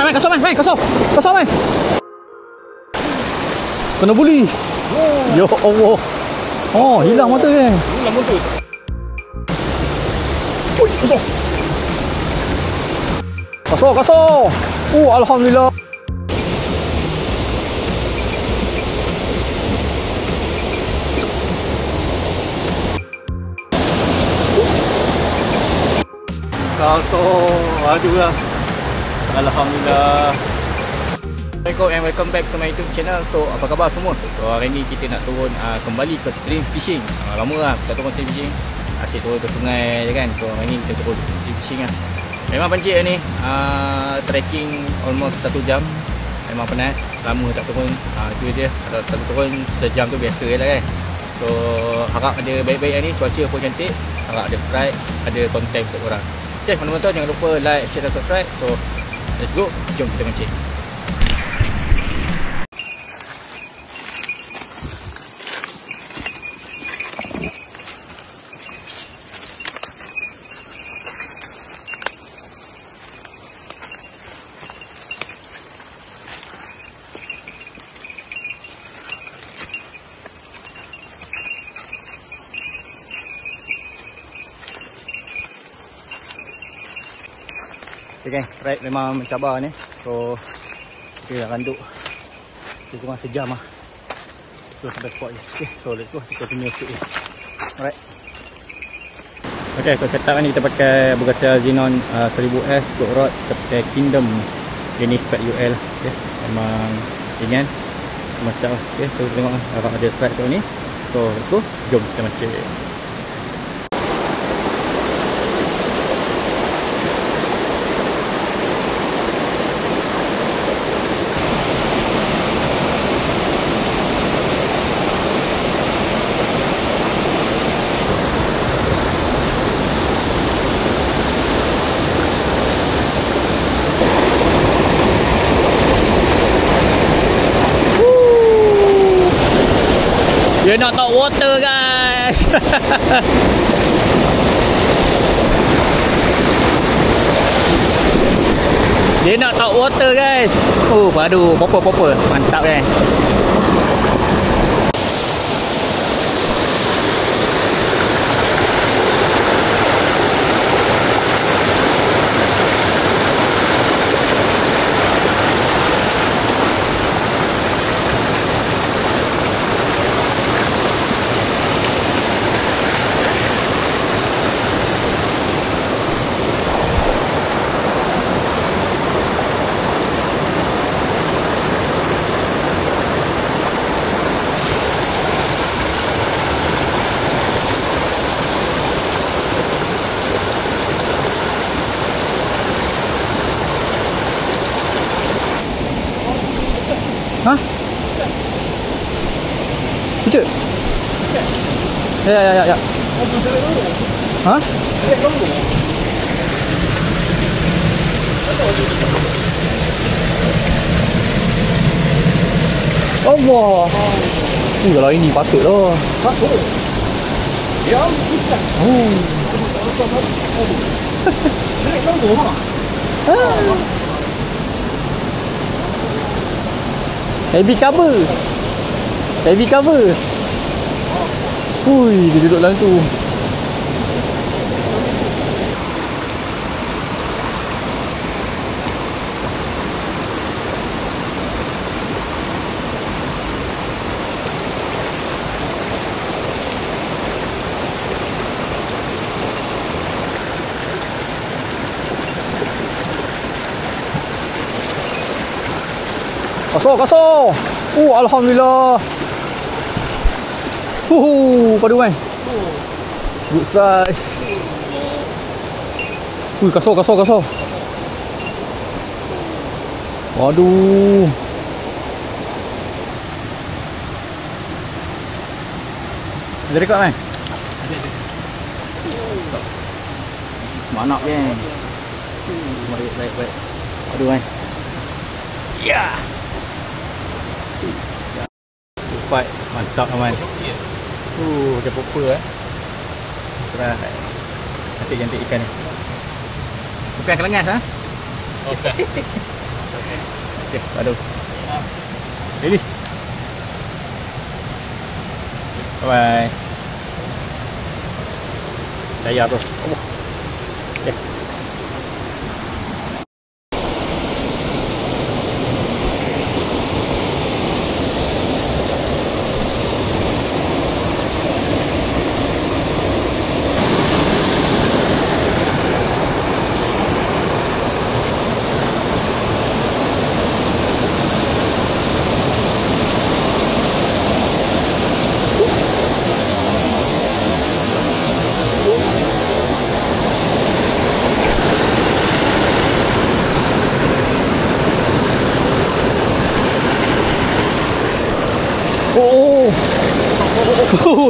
main kasar main. Kasar main. Kena buli. Ya Allah. Oh, hilang motor kan. Hilang motor. Ui, kasar. Alhamdulillah. Aduh lah. Alhamdulillah. Assalamualaikum and welcome back to my YouTube channel. So apa khabar semua? So hari ni kita nak turun kembali ke stream fishing. Lama lah kita turun stream fishing. Asyik turun ke sungai je kan. So hari ni kita turun stream fishing lah. Memang pancit ni trekking almost 1 jam. Memang penat. Lama tak turun. Itu je. Kalau satu turun sejam tu biasa je lah kan. So harap ada baik-baik ni. Cuaca pun cantik. Harap ada strike, ada konten untuk korang. Okay, teman-teman jangan lupa like, share dan subscribe. So let's go. Jom kita mancing. Okay, ride memang mencabar ni. So kita akan duduk kurang sejam lah. So sampai spot ni. Okay, so let's go. Kita punya shoot ni. Alright. Okay, so setup ni kita pakai Bugatti Xenon 1000S untuk rod. Kita pakai Kingdom jenis Spec UL. Okay, memang ringan. Memang sedap lah. Okay, so kita tengok lah harap ada strike tu ni. So let's go. Jom kita mancing. Dia nak talk water guys. Dia nak talk water guys. Oh padu popper. Mantap kan. Hah? Pucuk? Ya. Hah? Allah. Kalau ini patut lah. Patut. Ya, bisa. Oh. Heavy cover. Hui, dia duduk dalam tu. Kasar. Alhamdulillah. Padu kan. Good size. Kasar. Waduh. Ada rekod kan? Ada. Manak kan. Baik. Aduh kan. Ya. Fight. Mantap aman. Macam popper Try. Cantik ikan ni. Bukan kelengas ha? Okay. Okay, aduh. Release. Bye. Saya tu. Oh. Okay.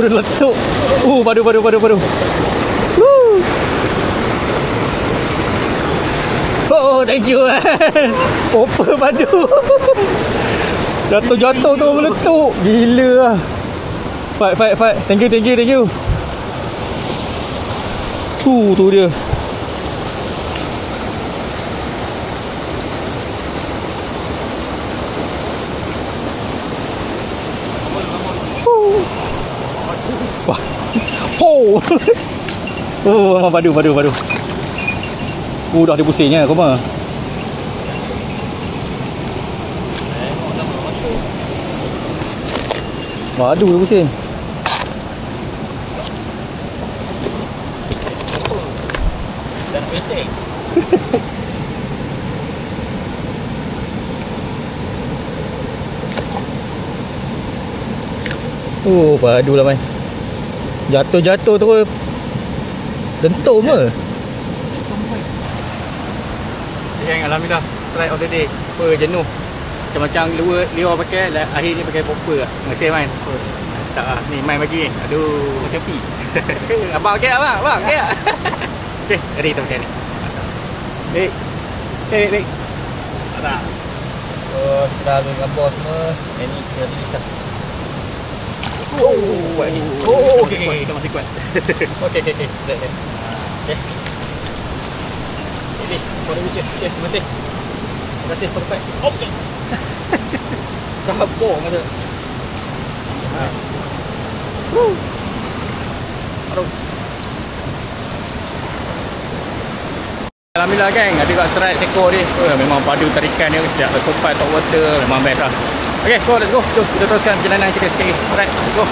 Dah letup. Padu. Oh, thank you. Oper padu. Jatuh tu meletup. Gila lah. Fight. Thank you. Tu dia. Wah. Oh. Oh, padu. Dah dia pusingnya kau mah. Padu dia pusing. Dan pusing. Oh, padu lah man. Jatuh terus dentum ke? Yang alhamdulillah strike of the day. Apa jenuh. Macam-macam liur pakai, akhir ni pakai popper lah. Terima kasih man. Tak lah, ni main bagi. Aduh, tepi. Abang okey abang, okey tak? Okey, hari kita pakai ni. Baik. Tak. So, kita dah ambil gambar semua. Yang ni kita release lah. Okey, kita masih kuat. Okey. Okey. Release for the future. Okay, terima kasih for the fight. Okey. Sabuk masa. Aduh. Alhamdulillah geng, ada kat strike sekor ni. Memang padu tarikan dia. Siap letupan top water. Memang best lah. Okay, so let's go. Jom kita teruskan perjalanan kita sikit lagi. Alright, let's go.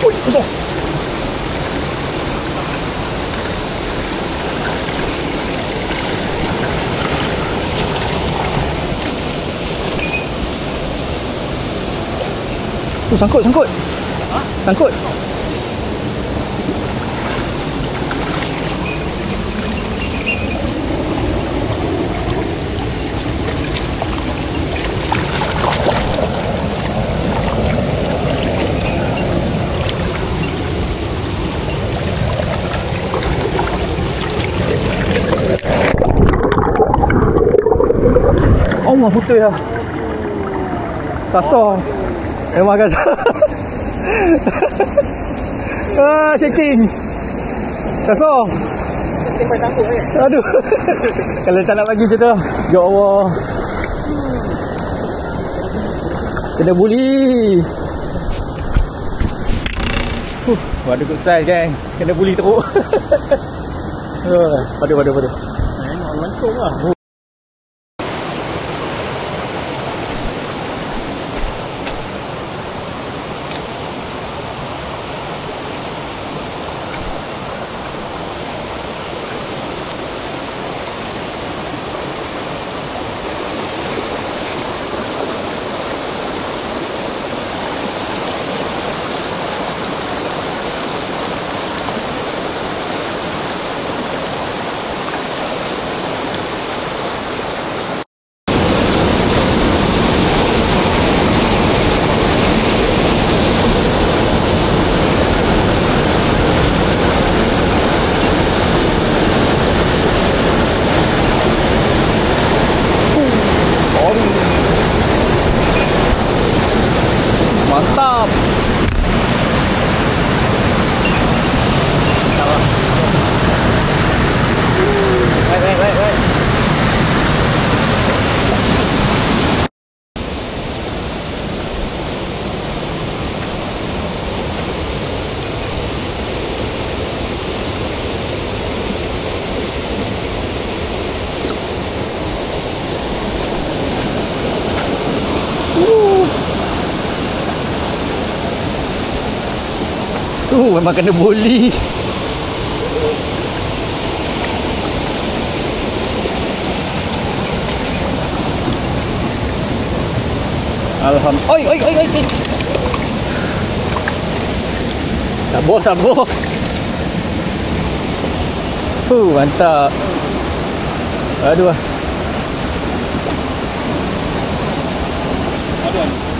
Kosong. Sangkut. Sangkut. Allah putih lah. Kasar. Memang kasar. Shaking. Kasar. Sampai tangguh ni. Aduh. Kalau tak nak bagi macam tu. Ya Allah. Kena buli. Waduh good size geng. Kena buli teruk. Padu. Memang langsung lah. mantap. Baik. Memang kena boli. Alhamdulillah. Oi. Sabar. Mantap.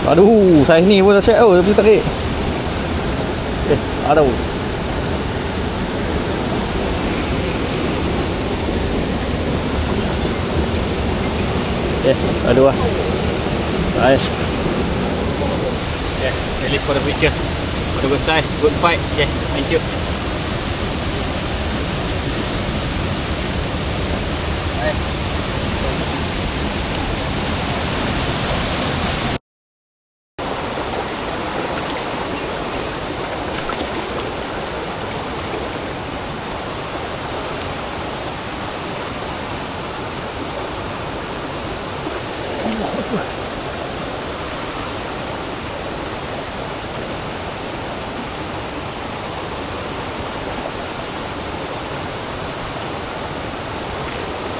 Aduh, saya ni pun tak siap tau, tapi tarik. Aduh. Aduh lah. Nice. Release for the picture. Good size, good fight. Thank you.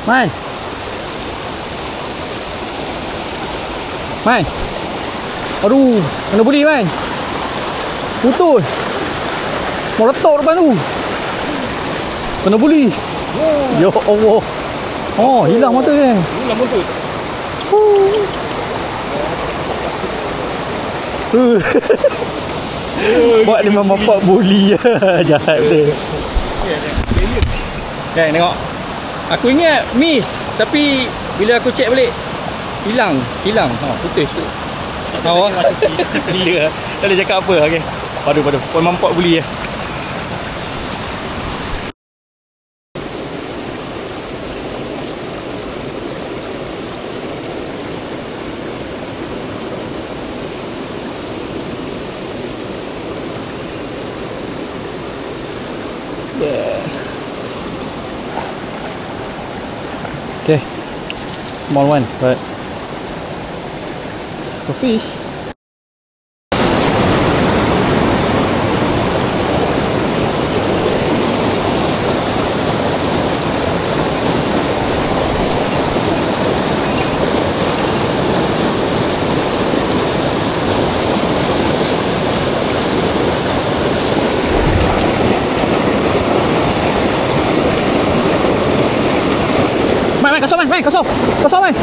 Main. Aduh, kena buli main. Putus. Meletak depan tu. Kena buli. Ya Allah. Oh, hilang mata dia. Hilang motor. Buat dia memang bapak buli. Jahat dia. Tengok. Aku ingat miss, tapi bila aku check balik hilang. Putus tu. Gila. Tak boleh cakap apa. Okey. Padu. Pun mampak buli ya. Yes. Okay. Small one, but it's a fish. Main, kosong main.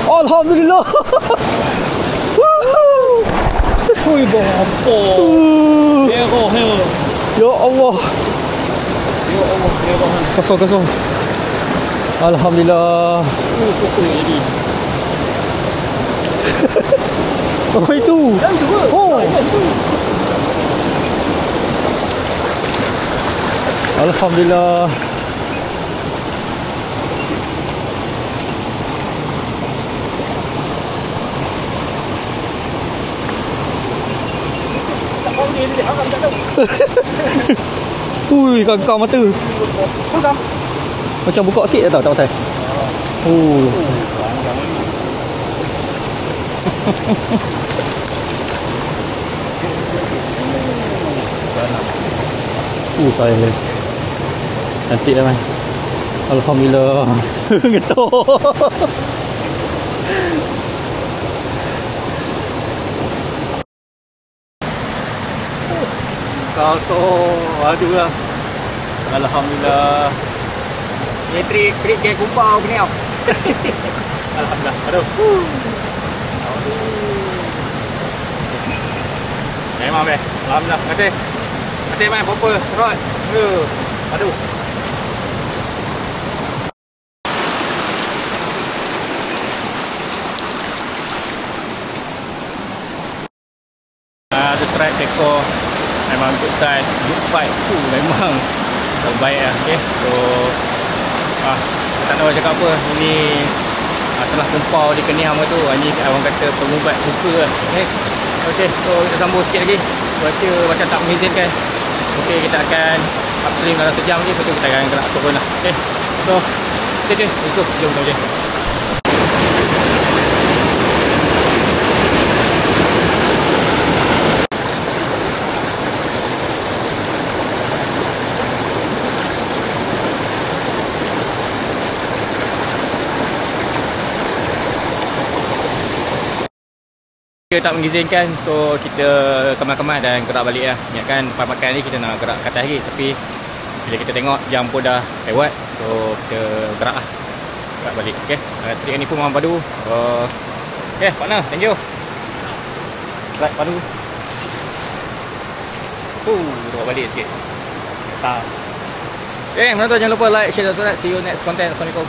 Alhamdulillah. Ui, berapa? Merah. Ya Allah. Merah. Kosong. Alhamdulillah. Pukul ini. Oh itu. Oh. Alhamdulillah. Ui, kau mata. Macam buka sikit tak pasal. Saya cantik dah man. Alhamdulillah. Ngetok. Kosong. Aduh lah. Alhamdulillah. Ni trik geng kumpau ni tau. Alhamdulillah. Aduh. Memang best. Alhamdulillah. Terima kasih. Terima kasih man. Proper. Terus. Aduh. Ada strike seekor. Memang good size. Good fight. Memang terbaik lah. Okay. So tak tahu cakap apa. Ini setelah kumpau di Keniam tu, ini orang kata pengubat buka lah. Okay, so kita sambung sikit lagi. Cuaca macam tak mengizinkan. Okay, kita akan upstream dalam sejam je. Lepas tu kita akan gerak turun lah. Okay, so stay tune. Let's go. Jom kita je. Kita tak mengizinkan, so kita kemas-kemas dan gerak balik lah. Ingatkan lepas makan ni kita nak gerak ke atas lagi, tapi bila kita tengok jam pun dah lewat, so kita gerak lah, gerak balik. Okay, trik ni pun Muhammad Padu. Okay, partner, thank you. Right, Padu. Bawa balik sikit. Okay, menonton jangan lupa like, share dan subscribe. See you next content. Assalamualaikum.